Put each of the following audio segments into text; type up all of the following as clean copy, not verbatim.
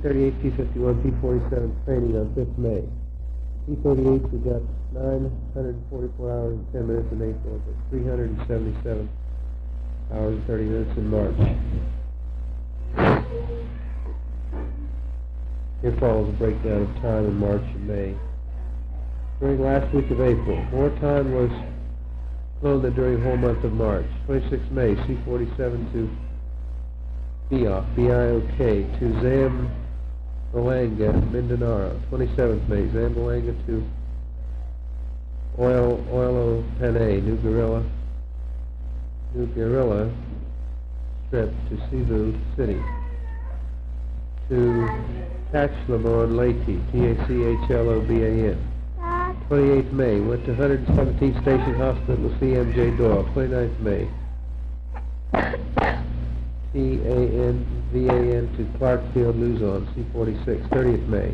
P-38, P-51, P-47 training on 5th May. P-38, we got 944 hours and 10 minutes in April, but 377 hours and 30 minutes in March. Here follows a breakdown of time in March and May. During last week of April, more time was flown than during the whole month of March. 26th May, C-47 to BIOK, B-I-O-K, to Zamboanga, Mindanao. 27th May, Zamboanga to Oilopane, New Guerrilla Strip to Cebu City. To Tacloban, Leyte, T-A-C-H-L-O-B-A-N. 28th May, went to 117th Station Hospital, C.M.J. Doyle. 29th May, T-A-N-V-A-N to Clarkfield, Luzon, C-46. 30th May,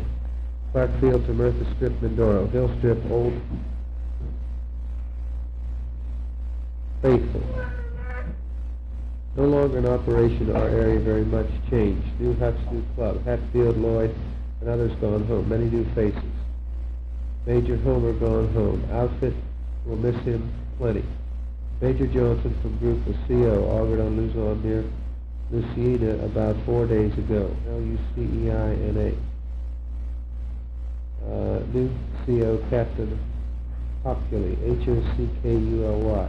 Clarkfield to Murtha Strip, Mindoro. Hill Strip, Old Faithful. No longer in operation, our area very much changed. New huts, new club. Hatfield, Lloyd, and others gone home. Many new faces. Major Homer gone home. Outfit will miss him plenty. Major Johnson from group of CO augured on Luzon near Lucina about 4 days ago. L-U-C-E-I-N-A. New CO Captain Hockley, H-O-C-K-U-L-Y.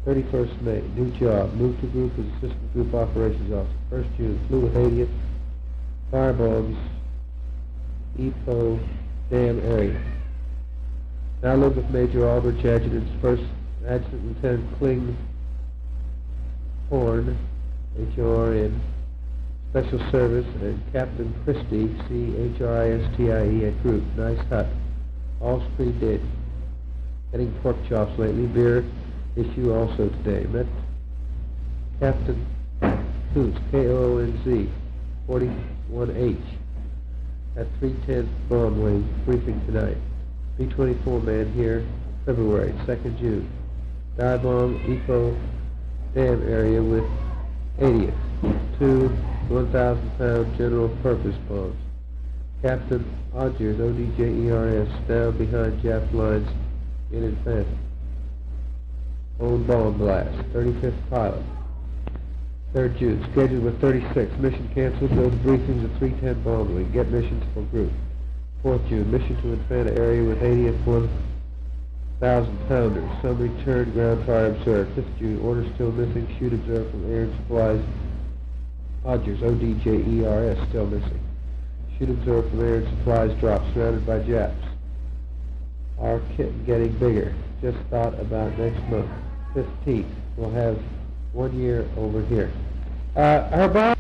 31st May, new job. Moved to group as Assistant Group Operations Officer. 1st June, flew with 80th Firebombs, Epo Dam area. Now live with Major Aldrich, Adjutant, First Adjutant Lieutenant Kling Horn, H-O-R-N, Special Service, and Captain Christie, C-H-R-I-S-T-I-E, at group. Nice hut. All screen dead. Getting pork chops lately. Beer issue also today. Met Captain Koontz, K-O-O-N-Z, 41H, at 310th Bomb Wing, briefing tonight. B-24 man here, February, 2nd June. Dive bomb, Eco Dam area with 80th. 2 1,000-pound general purpose bombs. Captain Odgers, O-D-J-E-R-S, down behind Jap lines in Infanta. Own bomb blast. 35th pilot. 3rd June, scheduled with 36. Mission canceled. Go to briefings at 310 Bomb Wing. Get missions for group. 4th June, mission to Infanta area with 80th 1,000-pounders. Some returned, ground fire observed. 5th June, orders still missing. Shoot observed from air and supplies. Odgers, O-D-J-E-R-S, still missing. Shoot observed from air and supplies dropped, surrounded by Japs. Our kit getting bigger. Just thought about next month. 15th, we'll have 1 year over here. Our bomb.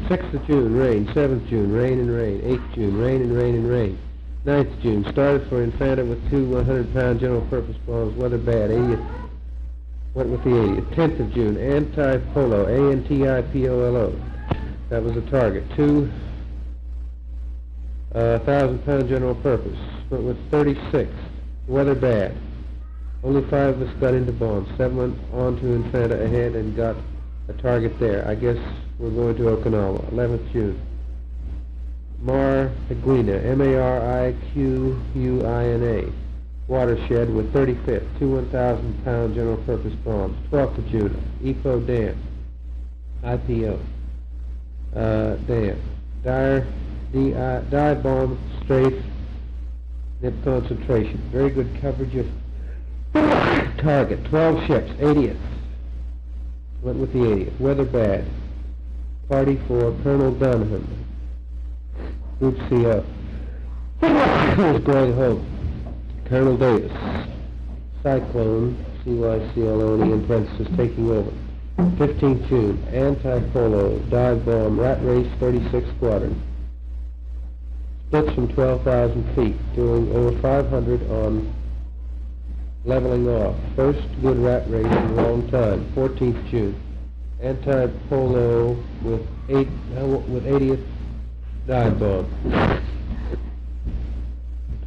6th of June, rain. 7th June, rain and rain. 8th June, rain and rain and rain. 9th June, started for Infanta with 2 100-pound general purpose bombs. Weather bad. 80th, went with the 80th. 10th of June, anti-polo. A-N-T-I-P-O-L-O. That was a target. 2 1,000-pound general purpose. Went with 36. Weather bad. Only 5 of us got into bombs. 7 went on to Infanta ahead and got a target there. I guess we're going to Okinawa. 11th June. Mariguina, M-A-R-I-Q-U-I-N-A. Watershed with 35th. 2 1,000-pound general purpose bombs. 12th of June. Epo Dam. I-P-O. Dam. Dive bomb strafe. Nip concentration. Very good coverage of target. 12 ships. 80th. Went with the 80th. Weather bad. Party for Colonel Dunham. Group CO. was going home. Colonel Davis. Cyclone. C-Y-C-L-O-N-E in parenthesis taking over. 15th June. Anti-polo. Dive bomb. Rat race 36 Squadron. Splits from 12,000 feet, doing over 500 on leveling off. First good rat race in a long time. 14th June. Anti-polo with 80th dive bomb.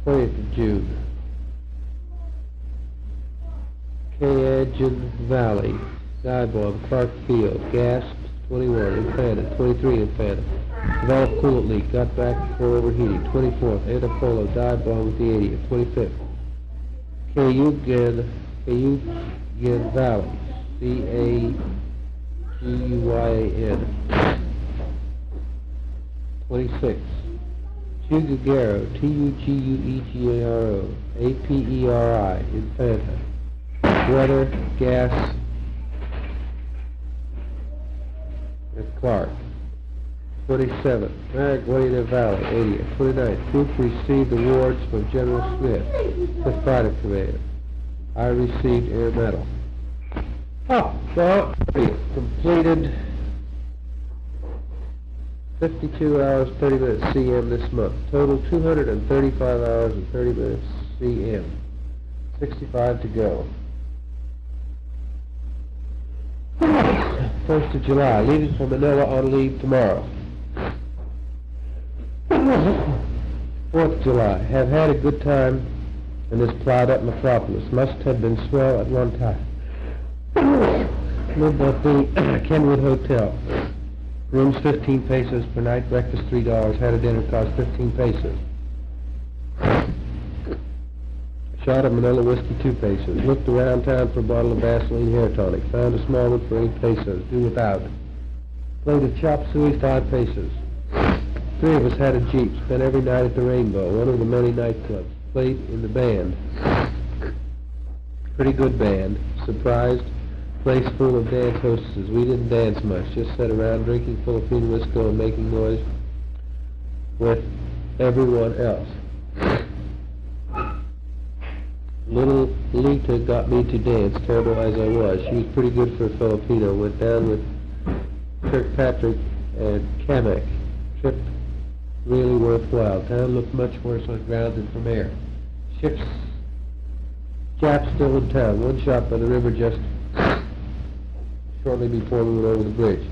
20th of June. Cajun Valley. Dive bomb. Clark Field. Gasp. 21. Infanta. 23 Infanta. Developed coolant leak. Got back before overheating. 24th. Antipolo dive bomb with the 80th. 25th. Cayugan Valley. Cauguyan. 26th. Tuguegaro. Tuguegaro. Aperi. Infanta. Weather, gas, and Clark. 27th. Marijuana Valley. 80th. 29th. Group received awards from General Smith, 5th Fighter Command. I received Air Medal. Oh, well, completed 52 hours, 30 minutes CM this month. Total 235 hours and 30 minutes CM. 65 to go. 1st of July. Leaving for Manila on leave tomorrow. 4th of July. Have had a good time in this plowed up metropolis. Must have been swell at one time. Lived at the Kenwood Hotel. Rooms 15 pesos per night, breakfast $3. Had a dinner cost 15 pesos. Shot of Manila whiskey 2 pesos. Looked around town for a bottle of Vaseline hair tonic. Found a small one for 8 pesos. Do without. Played a chop suey 5 pesos. 3 of us had a Jeep. Spent every night at the Rainbow, one of the many nightclubs. Played in the band. Pretty good band. Surprised. Place full of dance hostesses. We didn't dance much. Just sat around drinking Filipino whiskey and making noise with everyone else. Little Lita got me to dance, terrible as I was. She was pretty good for a Filipino. Went down with Kirkpatrick and Kamek. Trip really worthwhile. Town looked much worse on ground than from air. Ships, Japs still in town. One shot by the river just shortly before we went over the bridge.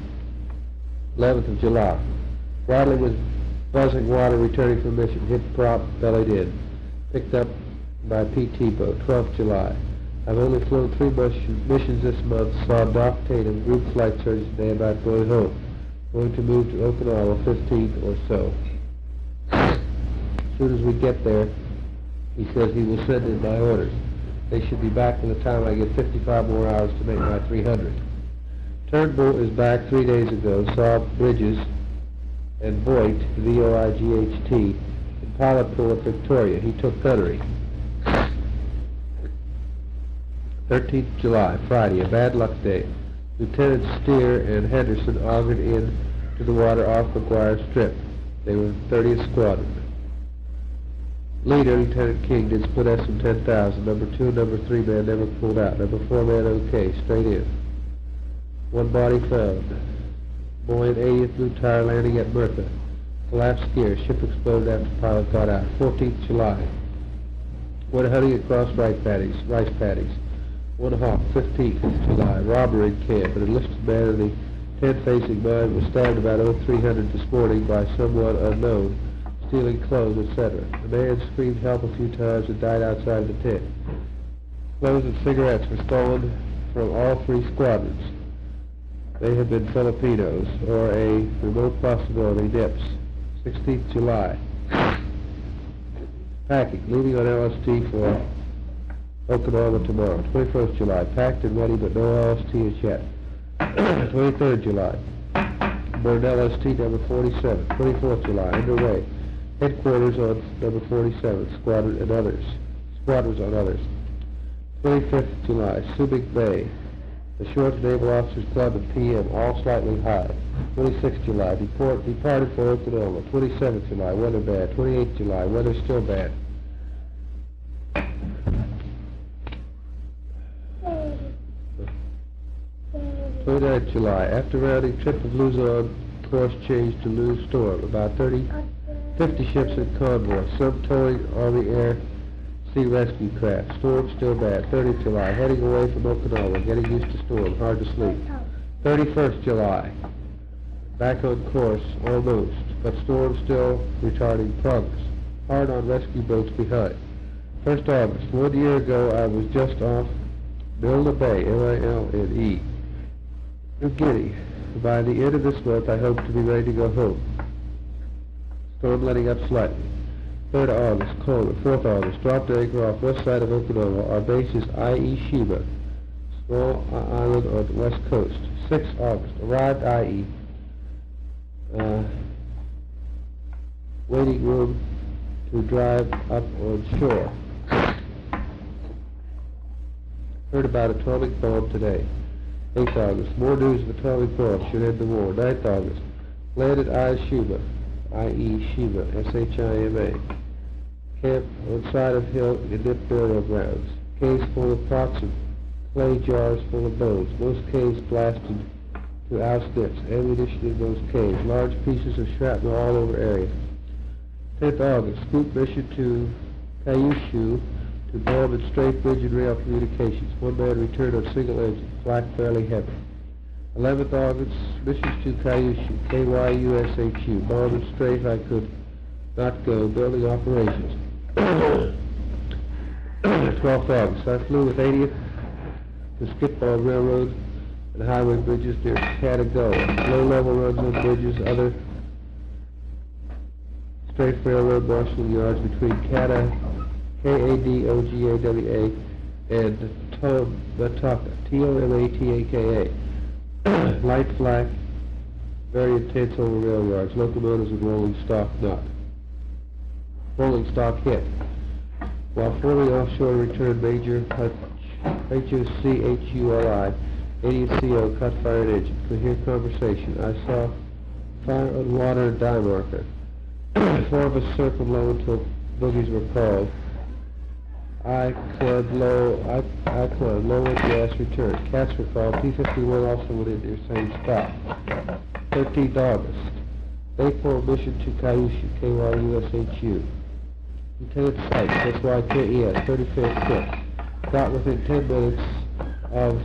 11th of July. Bradley was buzzing water returning from mission. Hit prop, bellied in. Picked up by PT boat. 12th July. I've only flown 3 missions this month. Saw Doc Tatum, group flight surgeon today about going home. Going to move to Okinawa 15th or so. As soon as we get there, he says he will send in my orders. They should be back by the time I get 55 more hours to make my 300. Turnbull is back 3 days ago. Saw Bridges and Voigt, V-O-I-G-H-T, in pilot pool at Victoria. He took gunnery. 13th July, Friday, a bad luck day. Lieutenant Steer and Henderson augured in to the water off McGuire Strip. They were 30th Squadron. Leader, Lieutenant King, did split SM 10,000. Number 2 and number 3 man never pulled out. Number 4 man okay, straight in. 1 body found. Boy in 80th Blue Tire landing at Bertha. Collapsed gear. Ship exploded after pilot got out. 14th July. Went hunting across rice paddies. 1 hawk. 15th July. Robbery in camp. An enlisted man in the tent-facing mine was stabbed about 0300 this morning by someone unknown, stealing clothes, etc. The man screamed help a few times and died outside the tent. Clothes and cigarettes were stolen from all 3 squadrons. They had been Filipinos, or a remote possibility, NIPS. 16th July. Packing, leaving on LST for Okinawa tomorrow. 21st July. Packed and ready, but no LST as yet. 23rd July. Bourdow LST number 47. 24th July. Underway. Headquarters on number 47. Squadrons on others. 25th July. Subic Bay. The Short Naval Officers Club at PM, all slightly high. 26th July, departed for Okinawa. 27th July, weather bad. 28th July, weather still bad. Twenty-ninth July, after rounding trip of Luzon, course changed to Luz Storm. About 50 ships in convoy, some towing Army Air Sea rescue craft. Storm still bad. 30th July, heading away from Okinawa, getting used to storm, hard to sleep. 31st July, back on course, almost, but storm still retarding progress. Hard on rescue boats behind. 1st August, 1 year ago I was just off Milne Bay, M-I-L-N-E, New Guinea. By the end of this month I hope to be ready to go home. Storm letting up slightly. 3rd of August, colder. 4th August, dropped anchor off west side of Okinawa. Our base is IE Shiba, small island on the west coast. 6th August, arrived IE. Waiting room to drive up on shore. Heard about atomic bomb today. 8th August, more news of atomic bomb should end the war. 9th August, landed Shiba, i.e. Shiba, S-H-I-M-A. Camp on side of hill in nip burial grounds. Caves full of pots and clay jars full of bones. Most caves blasted to oust nips. Ammunition in those caves. Large pieces of shrapnel all over area. 10th August, scoop mission to Kyushu to bomb and strafe bridge and rail communications. One man returned on single engine. Flak fairly heavy. 11th August, missions to Kyushu, K-Y-U-S-H-U. Bomb and strafe I could not go. Building operations. 12th August, I flew with 80th to Skipball Railroad and highway bridges near Katagawa. Low-level runs on bridges, other strafe railroad marshalling yards between K-A-D-O-G-A-W-A, and Tomataka, T-O-M-A-T-A-K-A. Light flak, very intense over rail yards, locomotives and rolling stock hit. While forming offshore returned Major H-U-C-H-U-L-I, 80th CO, cut fired engine. Could hear conversation. I saw fire on water and die marker. 4 of us circled low until boogies were called. I climbed low when gas returned. Cats were called. P-51 also went in near same spot. 13th August. Day 4 mission to Kyushu, K-Y-U-S-H-U. Lieutenant Sykes, S-Y-K-E-S, 35th Kit. Got within 10 minutes of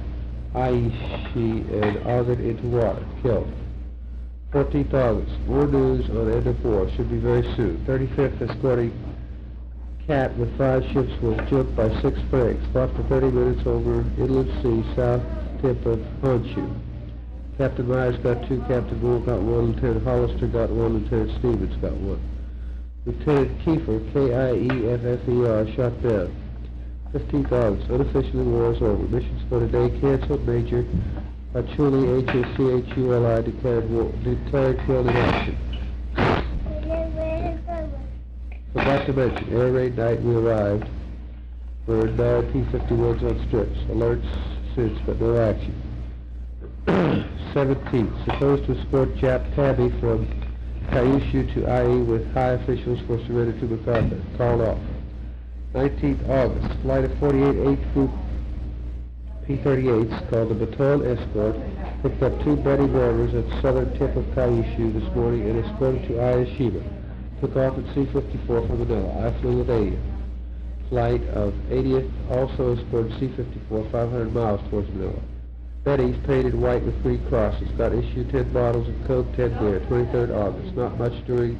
Aishi and augered into water. Killed. 14th August. More news on end of war. Should be very soon. 35th escorting Cat with 5 ships was jumped by 6 frigates. Fought for 30 minutes over inland sea, south tip of Honshu. Captain Myers got 2, Captain Bull got 1, Lieutenant Hollister got 1, Lieutenant Stevens got 1. Lieutenant Kiefer, K-I-E-F-F-E-R, shot down. 15th August, unofficially war is over. Missions for today canceled. Major Achuli, H-O-C-H-U-L-I, declared killed in action. Forgot to mention, air raid night we arrived. Were 9 P-51s on strips. Alerts since, but no action. 17th, supposed to escort Jap Tabby from Kyushu to IE with high officials for surrender to MacArthur. Called off. 19th August, flight of 48 8th Group P-38s called the Baton Escort picked up 2 Betty bombers at the southern tip of Kyushu this morning and escorted to Ayashima. Took off at C-54 from Manila. I flew with 80th. Flight of 80th also escorted C-54 500 miles towards Manila. Betty's painted white with 3 crosses. Got issued 10 bottles of Coke, 10 beer. 23rd August. Not much doing.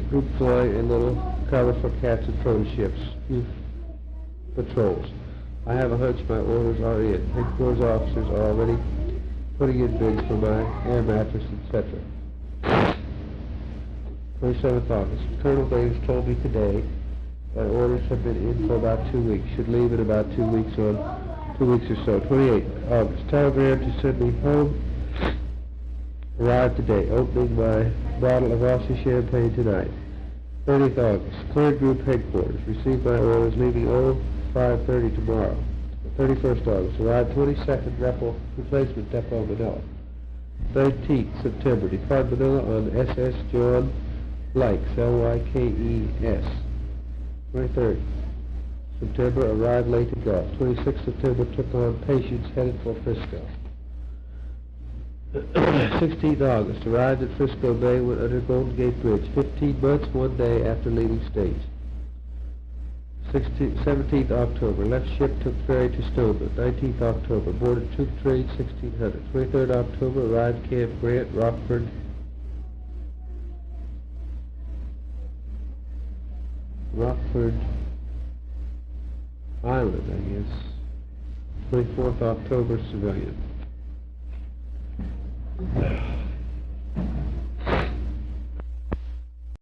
Group flying and little cover for cats and photo ships. Few patrols. I have a hunch my orders are in. Headquarters officers are already putting in bids for my air mattress, etc. 27th August. Colonel Davis told me today that orders have been in for about 2 weeks. Should leave in about 2 weeks or so. 28th August. Telegram to send me home. Arrived today. Opening my bottle of Aussie champagne tonight. 30th August. Cleared group headquarters. Received my orders leaving 05:30 tomorrow. 31st August. Arrived 22nd Replacement Depot, Manila. 19th September. Depart Manila on SS John Lykes, L-Y-K-E-S. 23rd September. Arrived late in Gulf. 26th September. Took on patients headed for Frisco. 16th August. Arrived at Frisco Bay, went under Golden Gate Bridge. 15 months, 1 day after leaving stage. 17th October. Left ship, took ferry to Stoneman. 19th October. Boarded troop train 1600. 23rd October. Arrived Camp Grant, Rockford Island, I guess. 24th October, civilian.